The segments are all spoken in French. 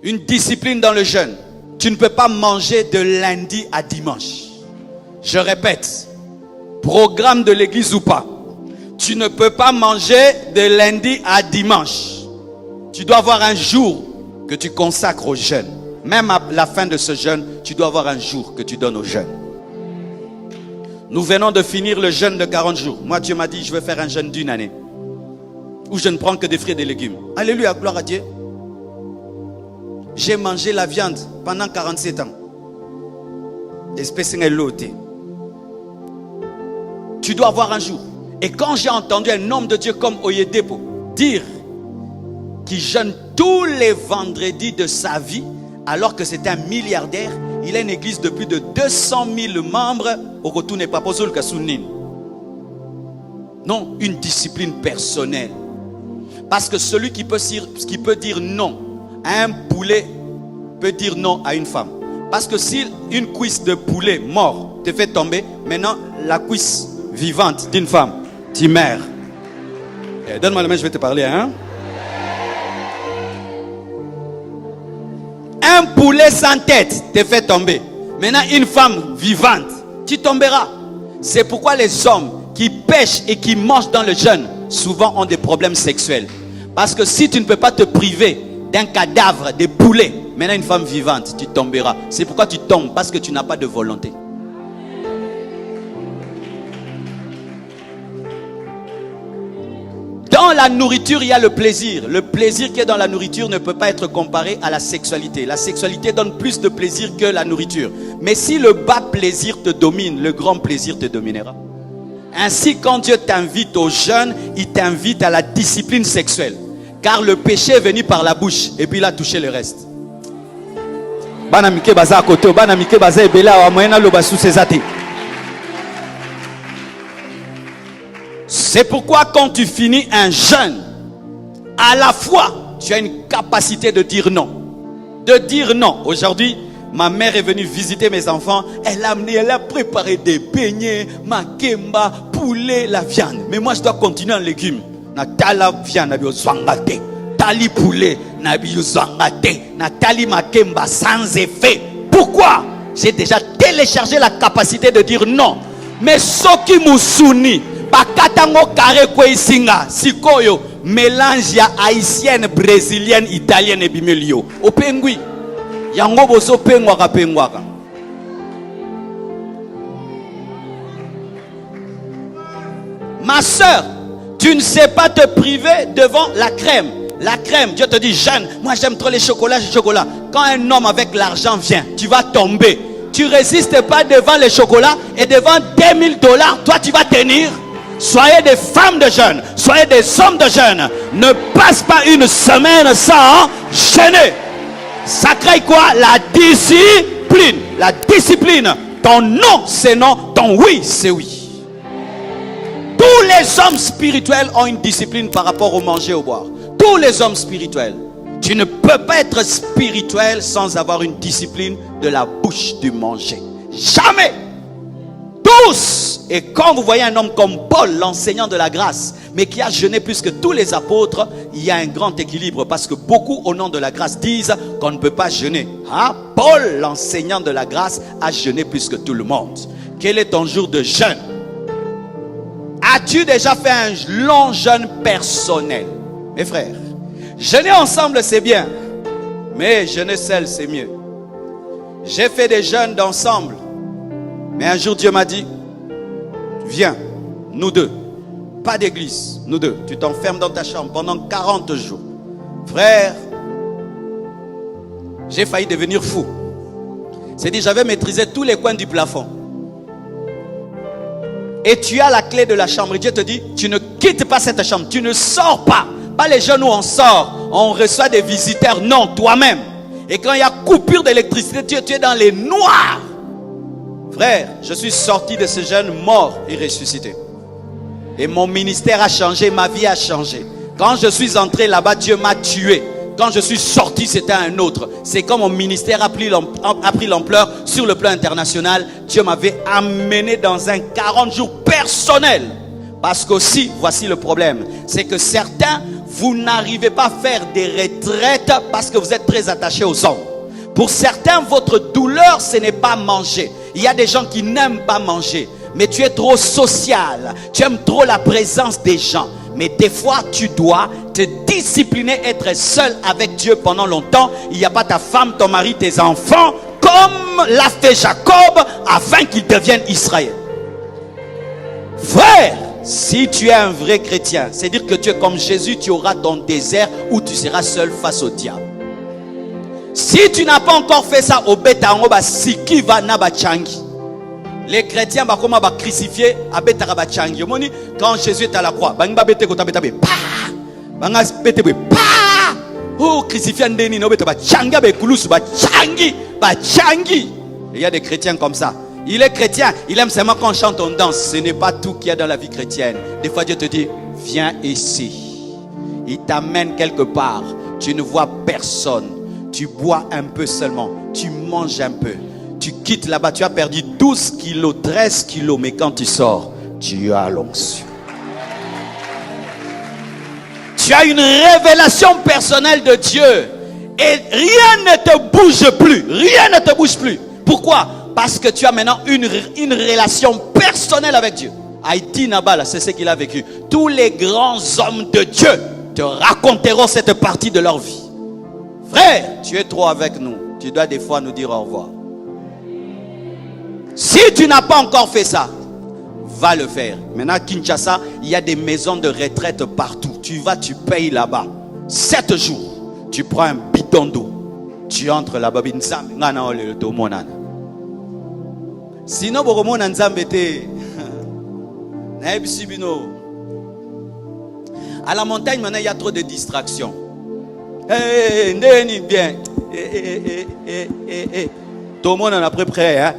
Une discipline dans le jeûne. Tu ne peux pas manger de lundi à dimanche. Je répète, programme de l'église ou pas, tu ne peux pas manger de lundi à dimanche. Tu dois avoir un jour que tu consacres au jeûne. Même à la fin de ce jeûne, tu dois avoir un jour que tu donnes au jeûne. Nous venons de finir le jeûne de 40 jours. Moi, Dieu m'a dit, je vais faire un jeûne d'1 année. Où je ne prends que des fruits et des légumes. Alléluia, gloire à Dieu. J'ai mangé la viande pendant 47 ans. Espèce de loté. Tu dois avoir un jour. Et quand j'ai entendu un homme de Dieu comme Oyedepo dire qu'il jeûne tous les vendredis de sa vie, alors que c'est un milliardaire, il a une église de plus de 200 000 membres. Au retour n'est pas possible que Sounin. Non, une discipline personnelle. Parce que celui qui peut dire non à un poulet peut dire non à une femme. Parce que si une cuisse de poulet mort te fait tomber, maintenant la cuisse vivante d'une femme, tu meurs. Donne-moi la main, je vais te parler. Hein? Un poulet sans tête te fait tomber. Maintenant une femme vivante, tu tomberas. C'est pourquoi les hommes qui pêchent et qui mangent dans le jeûne souvent ont des problèmes sexuels. Parce que si tu ne peux pas te priver d'un cadavre, de poulet, maintenant une femme vivante, tu tomberas. C'est pourquoi tu tombes, parce que tu n'as pas de volonté. Dans la nourriture, il y a le plaisir. Le plaisir qui est dans la nourriture ne peut pas être comparé à la sexualité. La sexualité donne plus de plaisir que la nourriture. Mais si le bas plaisir te domine, le grand plaisir te dominera. Ainsi, quand Dieu t'invite au jeûne, il t'invite à la discipline sexuelle. Car le péché est venu par la bouche et puis il a touché le reste. C'est pourquoi quand tu finis un jeûne, à la fois, tu as une capacité de dire non. De dire non. Aujourd'hui, ma mère est venue visiter mes enfants. Elle a préparé des beignets, makemba, poulet, la viande. Mais moi, je dois continuer en légumes. Natala viande, nabio zwangate. Tali poulet, nabio zwangate. Natali makemba sans effet. Pourquoi? J'ai déjà téléchargé la capacité de dire non. Mais soki musuni, bakatango kare kwe isinga, sikoyo, mélange ya haïtienne, brésilienne, italienne et bimelio. Au pengui. Yango boso pengwaka pengwaka. Ma soeur, tu ne sais pas te priver devant la crème. La crème, Dieu te dit jeune, moi j'aime trop les chocolats. Quand un homme avec l'argent vient, tu vas tomber. Tu résistes pas devant les chocolats et devant $2000, toi tu vas tenir. Soyez des femmes de jeûne, soyez des hommes de jeûne. Ne passe pas une semaine sans jeûner. Ça crée quoi? La discipline. La discipline. Ton non c'est non, ton oui c'est oui. Tous les hommes spirituels ont une discipline par rapport au manger et au boire. Tous les hommes spirituels. Tu ne peux pas être spirituel sans avoir une discipline de la bouche du manger. Jamais. Tous. Et quand vous voyez un homme comme Paul, l'enseignant de la grâce, mais qui a jeûné plus que tous les apôtres, il y a un grand équilibre. Parce que beaucoup au nom de la grâce disent qu'on ne peut pas jeûner. Ah, Paul, l'enseignant de la grâce, a jeûné plus que tout le monde. Quel est ton jour de jeûne? As-tu déjà fait un long jeûne personnel? Mes frères, jeûner ensemble c'est bien, mais jeûner seul c'est mieux. J'ai fait des jeûnes d'ensemble, mais un jour Dieu m'a dit, viens, nous deux, pas d'église, nous deux, tu t'enfermes dans ta chambre pendant 40 jours. Frère, j'ai failli devenir fou. C'est dit, j'avais maîtrisé tous les coins du plafond. Et tu as la clé de la chambre. Et Dieu te dit, tu ne quittes pas cette chambre. Tu ne sors pas. Pas les jeunes où on sort. On reçoit des visiteurs. Non, toi-même. Et quand il y a coupure d'électricité, tu es dans les noirs. Frère, je suis sorti de ce jeûne mort et ressuscité. Et mon ministère a changé. Ma vie a changé. Quand je suis entré là-bas, Dieu m'a tué. Quand je suis sorti, c'était un autre. C'est comme mon ministère a pris l'ampleur sur le plan international. Dieu m'avait amené dans un 40 jours personnel Parce qu'aussi, voici le problème, c'est que certains, vous n'arrivez pas à faire des retraites parce que vous êtes très attachés aux hommes. Pour certains, votre douleur, ce n'est pas manger. Il y a des gens qui n'aiment pas manger, mais tu es trop social, tu aimes trop la présence des gens. Mais des fois, tu dois te discipliner, être seul avec Dieu pendant longtemps. Il n'y a pas ta femme, ton mari, tes enfants, comme l'a fait Jacob, afin qu'il devienne Israël. Frère, si tu es un vrai chrétien, c'est-à-dire que tu es comme Jésus, tu auras ton désert où tu seras seul face au diable. Si tu n'as pas encore fait ça, au Betango, Siki va na bachangi. Les chrétiens bakoma ba crucifié à betara bachangi. Quand Jésus est à la croix, banga bete kota betabe pa. Banga bete pa. Oh crucifié ndeni no bete bachangi be kulusu bachangi. Il y a des chrétiens comme ça. Il est chrétien, il aime seulement quand on chante, on danse. Ce n'est pas tout qu'il y a dans la vie chrétienne. Des fois Dieu te dit, viens ici. Il t'amène quelque part. Tu ne vois personne. Tu bois un peu seulement. Tu manges un peu. Tu quittes là-bas. Tu as perdu 12 kilos, 13 kilos. Mais quand tu sors, tu as l'onction. Tu as une révélation personnelle de Dieu. Et rien ne te bouge plus. Rien ne te bouge plus. Pourquoi? Parce que tu as maintenant une relation personnelle avec Dieu. Haïti Nabal, c'est ce qu'il a vécu. Tous les grands hommes de Dieu te raconteront cette partie de leur vie. Frère, tu es trop avec nous. Tu dois des fois nous dire au revoir. Si tu n'as pas encore fait ça, va le faire. Maintenant, à Kinshasa, il y a des maisons de retraite partout. Tu vas, tu payes là-bas. 7 jours, tu prends un bidon d'eau. Tu entres là-bas. Sinon, Boromo Nanzambete. À la montagne, maintenant, il y a trop de distractions. Bien. Tout le monde en a prêt, hein?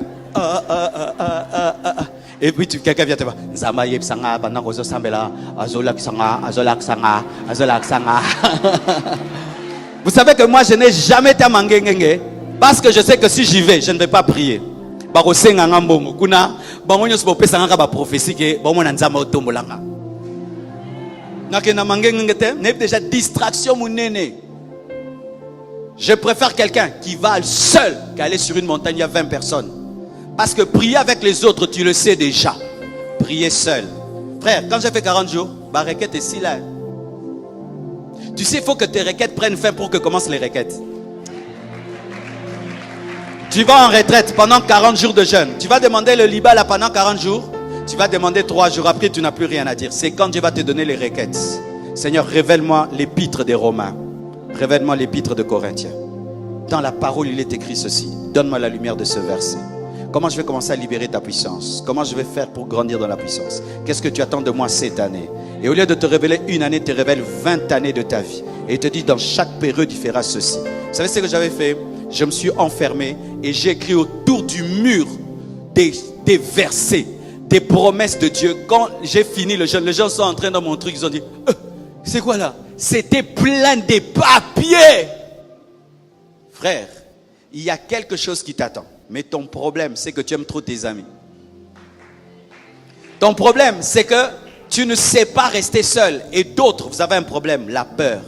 Et puis quelqu'un vient te voir. Zama yeb sanga pendant que sambela azolak sanga. Vous savez que moi je n'ai jamais été à Mangengenge parce que je sais que si j'y vais, je ne vais pas prier. Barosenga ngambongo kuna bangonyo so pesa ngaka ba prophétie ke bomona nzama otombolanga. Nakena Mangengenge te, n'est déjà distraction munene. Je préfère quelqu'un qui va seul qu'aller sur une montagne, il y a 20 personnes. Parce que prier avec les autres, tu le sais déjà. Prier seul. Frère, quand j'ai fait 40 jours, ma requête est si là. Tu sais, il faut que tes requêtes prennent fin pour que commencent les requêtes. Tu vas en retraite pendant 40 jours de jeûne. Tu vas demander le liba là pendant 40 jours. Tu vas demander 3 jours. Après, tu n'as plus rien à dire. C'est quand Dieu va te donner les requêtes. Seigneur, révèle-moi l'épître des Romains. Révèle-moi l'épître de Corinthiens. Dans la parole, il est écrit ceci. Donne-moi la lumière de ce verset. Comment je vais commencer à libérer ta puissance? Comment je vais faire pour grandir dans la puissance? Qu'est-ce que tu attends de moi cette année? Et au lieu de te révéler une année, te révèle 20 années de ta vie. Et il te dit, dans chaque période, il fera ceci. Vous savez ce que j'avais fait? Je me suis enfermé et j'ai écrit autour du mur des versets, des promesses de Dieu. Quand j'ai fini le jeûne, les gens sont entrés dans mon truc, ils ont dit, c'est quoi là? C'était plein de papiers. Frère, il y a quelque chose qui t'attend. Mais ton problème, c'est que tu aimes trop tes amis. Ton problème, c'est que tu ne sais pas rester seul. Et d'autres, vous avez un problème, la peur.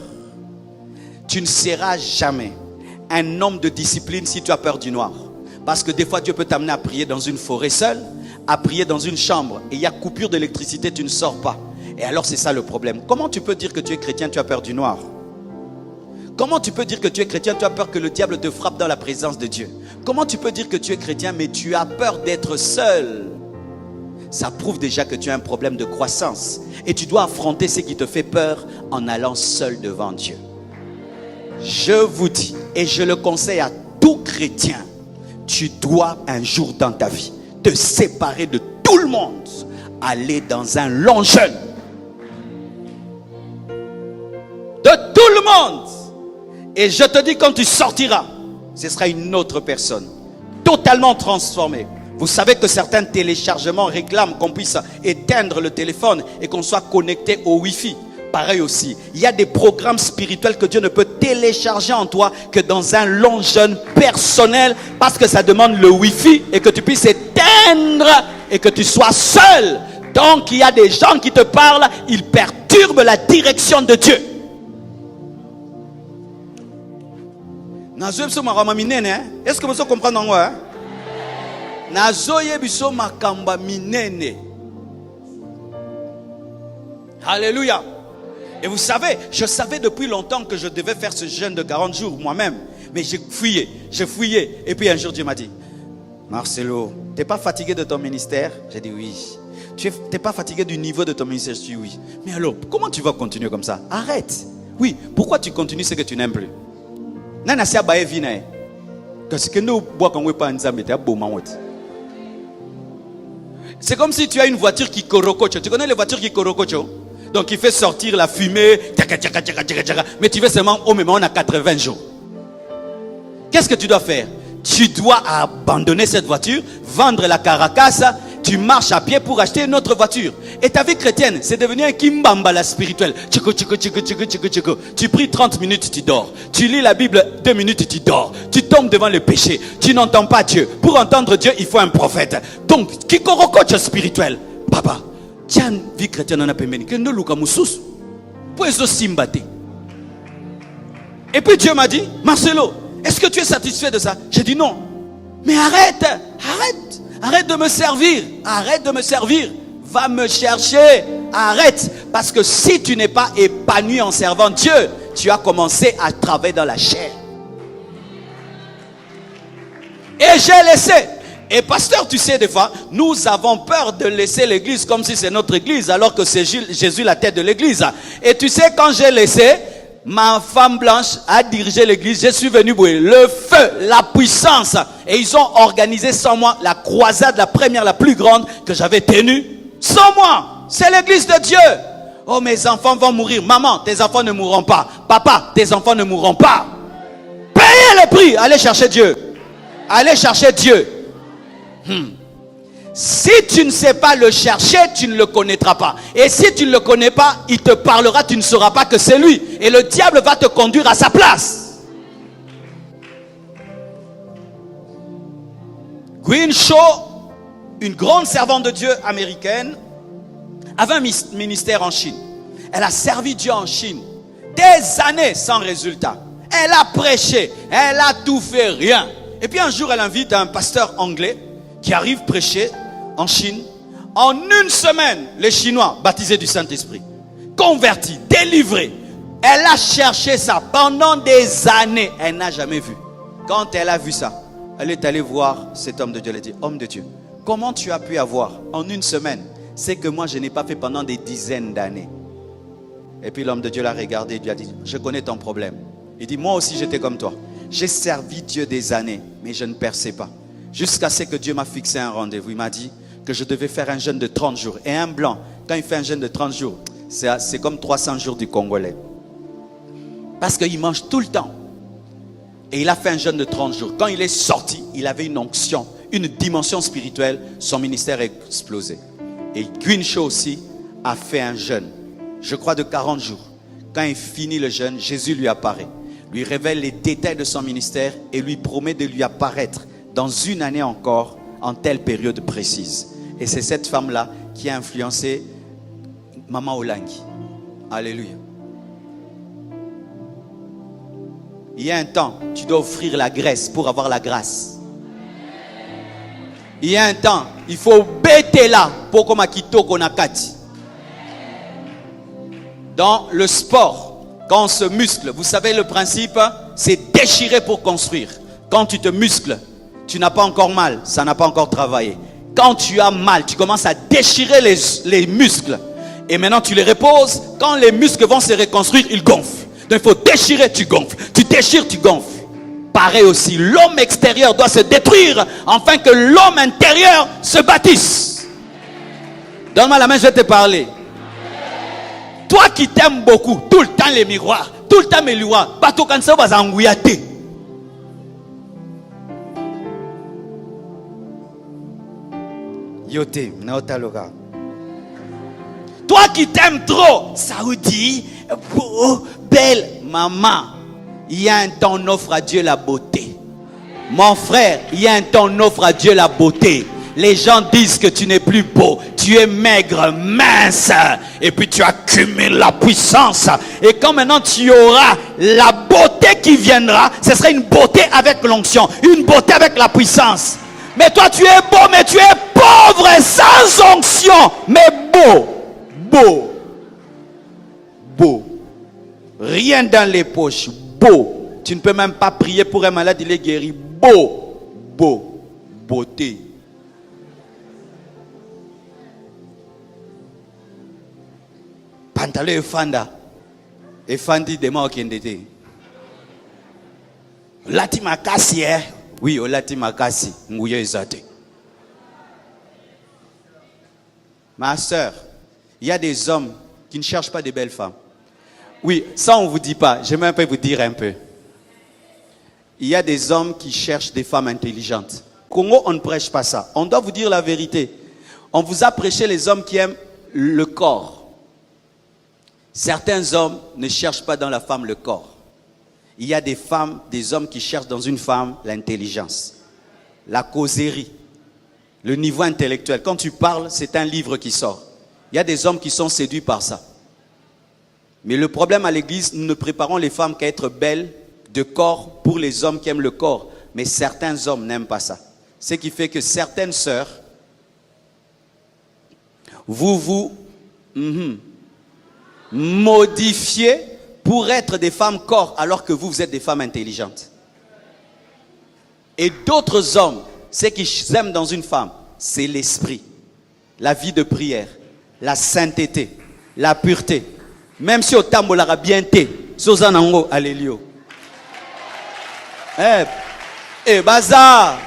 Tu ne seras jamais un homme de discipline si tu as peur du noir. Parce que des fois, Dieu peut t'amener à prier dans une forêt seule, à prier dans une chambre. Et il y a coupure d'électricité, tu ne sors pas. Et alors, c'est ça le problème. Comment tu peux dire que tu es chrétien, tu as peur du noir? Comment tu peux dire que tu es chrétien, tu as peur que le diable te frappe dans la présence de Dieu? Comment tu peux dire que tu es chrétien, mais tu as peur d'être seul? Ça prouve déjà que tu as un problème de croissance. Et tu dois affronter ce qui te fait peur en allant seul devant Dieu. Je vous dis, et je le conseille à tout chrétien, tu dois un jour dans ta vie te séparer de tout le monde, aller dans un long jeûne. De tout le monde. Et je te dis, quand tu sortiras, ce sera une autre personne, totalement transformée. Vous savez que certains téléchargements réclament qu'on puisse éteindre le téléphone et qu'on soit connecté au Wi-Fi. Pareil aussi, il y a des programmes spirituels que Dieu ne peut télécharger en toi que dans un long jeûne personnel, parce que ça demande le Wi-Fi et que tu puisses éteindre et que tu sois seul Donc il y a des gens qui te parlent, ils perturbent la direction de Dieu. Est-ce que vous comprenez moi? Alléluia. Et vous savez, je savais depuis longtemps que je devais faire ce jeûne de 40 jours moi-même. Mais j'ai fouillé. Et puis un jour Dieu m'a dit, Marcelo, tu n'es pas fatigué de ton ministère? J'ai dit oui. Tu n'es pas fatigué du niveau de ton ministère? J'ai dit oui. Mais alors, comment tu vas continuer comme ça? Arrête. Oui, pourquoi tu continues ce que tu n'aimes plus? C'est comme si tu as une voiture qui corocoche. Tu connais les voitures qui corocoche? Donc il fait sortir la fumée. Mais tu veux seulement, oh mais on a 80 jours. Qu'est-ce que tu dois faire? Tu dois abandonner cette voiture, vendre la carcasse, tu marches à pied pour acheter une autre voiture. Et ta vie chrétienne, c'est devenu un kimbambala spirituel. Tu pries 30 minutes, tu dors. Tu lis la Bible 2 minutes, tu dors. Tu tombes devant le péché. Tu n'entends pas Dieu. Pour entendre Dieu, il faut un prophète. Donc, kikorokoche spirituel. Papa, tiens, vie chrétienne, on a payé. Que nous lukamusus. Pour eso simbate. Et puis Dieu m'a dit, Marcelo, est-ce que tu es satisfait de ça? J'ai dit non. Mais arrête de me servir. Arrête de me servir. Va me chercher. Arrête. Parce que si tu n'es pas épanoui en servant Dieu, tu as commencé à travailler dans la chair. Et j'ai laissé. Et pasteur, tu sais, des fois, nous avons peur de laisser l'église comme si c'est notre église, alors que c'est Jésus la tête de l'église. Et tu sais, quand j'ai laissé, ma femme blanche a dirigé l'église. Je suis venu brûler le feu, la puissance. Et ils ont organisé sans moi la croisade, la première, la plus grande que j'avais tenue. Sans moi. C'est l'église de Dieu. Oh, mes enfants vont mourir. Maman, tes enfants ne mourront pas. Papa, tes enfants ne mourront pas. Payez le prix. Allez chercher Dieu. Allez chercher Dieu. Si tu ne sais pas le chercher, tu ne le connaîtras pas. Et si tu ne le connais pas, il te parlera, tu ne sauras pas que c'est lui. Et le diable va te conduire à sa place. Gwynne Shaw, une grande servante de Dieu américaine, avait un ministère en Chine. Elle a servi Dieu en Chine des années sans résultat. Elle a prêché, elle a tout fait, rien. Et puis un jour, elle invite un pasteur anglais qui arrive prêcher en Chine. En une semaine, les Chinois baptisés du Saint-Esprit, convertis, délivrés. Elle a cherché ça pendant des années. Elle n'a jamais vu. Quand elle a vu ça, elle est allée voir cet homme de Dieu. Elle a dit, homme de Dieu, comment tu as pu avoir en une semaine ce que moi je n'ai pas fait pendant des dizaines d'années? Et puis l'homme de Dieu l'a regardé et lui a dit, je connais ton problème. Il dit, moi aussi j'étais comme toi. J'ai servi Dieu des années, mais je ne perçais pas. Jusqu'à ce que Dieu m'a fixé un rendez-vous. Il m'a dit que je devais faire un jeûne de 30 jours. Et un blanc, quand il fait un jeûne de 30 jours, c'est comme 300 jours du Congolais. Parce qu'il mange tout le temps. Et il a fait un jeûne de 30 jours. Quand il est sorti, il avait une onction, une dimension spirituelle. Son ministère a explosé. Et Gwynne Shaw aussi a fait un jeûne, je crois de 40 jours. Quand il finit le jeûne, Jésus lui apparaît. Lui révèle les détails de son ministère et lui promet de lui apparaître dans une année encore, en telle période précise. Et c'est cette femme-là qui a influencé Maman Olangi. Alléluia. Il y a un temps, tu dois offrir la graisse pour avoir la grâce. Il y a un temps, il faut bêter là pour qu'on makito konakati. Dans le sport, quand on se muscle, vous savez le principe, c'est déchirer pour construire. Quand tu te muscles, tu n'as pas encore mal, ça n'a pas encore travaillé. Quand tu as mal, tu commences à déchirer les muscles. Et maintenant tu les reposes. Quand les muscles vont se reconstruire, ils gonflent. Donc il faut déchirer, tu gonfles. Tu déchires, tu gonfles. Pareil aussi, l'homme extérieur doit se détruire afin que l'homme intérieur se bâtisse. Donne-moi la main, je vais te parler. Toi qui t'aimes beaucoup, tout le temps les miroirs, tout le temps mes miroirs, bateau quand ça va s'engouillater. Yote, naotaloga. Toi qui t'aimes trop, Saoudi, beau, belle, maman, il y a un temps on offre à Dieu la beauté. Mon frère, il y a un temps on offre à Dieu la beauté. les gens disent que tu n'es plus beau. Tu es maigre, mince. Et puis tu accumules la puissance. Et quand maintenant tu auras la beauté qui viendra, ce sera une beauté avec l'onction. Une beauté avec la puissance. Mais toi tu es beau, mais tu es pauvre et sans onction. Mais beau. Beau. Beau. Rien dans les poches. Beau. Tu ne peux même pas prier pour un malade, il est guéri. Beau. Beau. Beauté. Pantalon efanda. Efandi dema okendete. Lati makasi Oui, olati makasi. Nguye ezate. Ma soeur, il y a des hommes qui ne cherchent pas de belles femmes. Oui, ça on ne vous dit pas. Je vais même pas vous dire un peu. Il y a des hommes qui cherchent des femmes intelligentes. Congo, on ne prêche pas ça. On doit vous dire la vérité. On vous a prêché les hommes qui aiment le corps. Certains hommes ne cherchent pas dans la femme le corps. Il y a des femmes, des hommes qui cherchent dans une femme l'intelligence, la causerie, le niveau intellectuel. Quand tu parles, c'est un livre qui sort. Il y a des hommes qui sont séduits par ça. Mais le problème à l'église, nous ne préparons les femmes qu'à être belles de corps pour les hommes qui aiment le corps. Mais certains hommes n'aiment pas ça. Ce qui fait que certaines sœurs, vous modifiez pour être des femmes corps alors que vous êtes des femmes intelligentes. Et d'autres hommes, ce qu'ils aiment dans une femme, c'est l'esprit, la vie de prière, la sainteté, la pureté. Même si au tambolara bien té, sozanango alelio. Baza.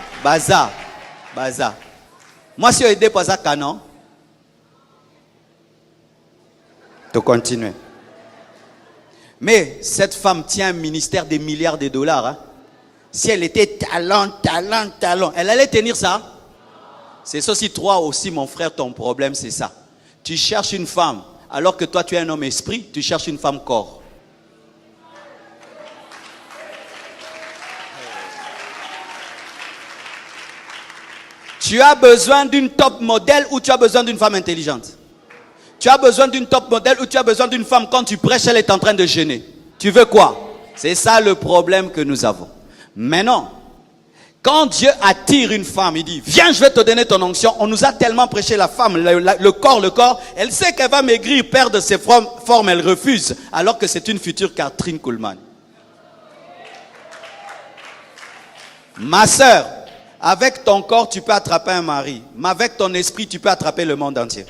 Moi si on aide pas ça canon. De continuer. Mais cette femme tient un ministère des milliards de dollars. Hein. Si elle était talent, elle allait tenir ça. C'est ça aussi, toi aussi, mon frère, ton problème, c'est ça. Tu cherches une femme, alors que toi, tu es un homme esprit, tu cherches une femme corps. Tu as besoin d'une top modèle ou tu as besoin d'une femme intelligente? Tu as besoin d'une top modèle ou tu as besoin d'une femme quand tu prêches, elle est en train de gêner. Tu veux quoi? C'est ça le problème que nous avons. Maintenant, quand Dieu attire une femme, il dit, viens, je vais te donner ton onction. On nous a tellement prêché la femme, le corps. Elle sait qu'elle va maigrir, perdre ses formes, elle refuse. Alors que c'est une future Catherine Kuhlman. Ma sœur, avec ton corps, tu peux attraper un mari. Mais avec ton esprit, tu peux attraper le monde entier.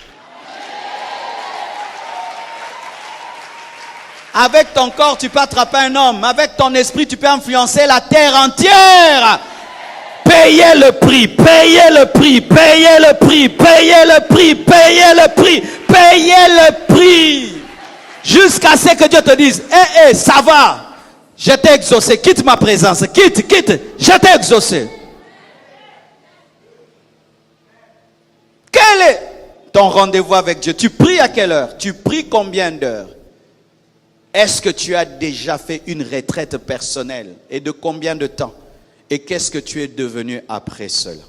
Avec ton corps, tu peux attraper un homme. Avec ton esprit, tu peux influencer la terre entière. Payez le prix, payez le prix, payez le prix, payez le prix, payez le prix, payez le prix. Jusqu'à ce que Dieu te dise, ça va. Je t'ai exaucé, quitte ma présence, quitte, je t'ai exaucé. Quel est ton rendez-vous avec Dieu? Tu pries à quelle heure? Tu pries combien d'heures? Est-ce que tu as déjà fait une retraite personnelle? Et de combien de temps? Et qu'est-ce que tu es devenu après cela?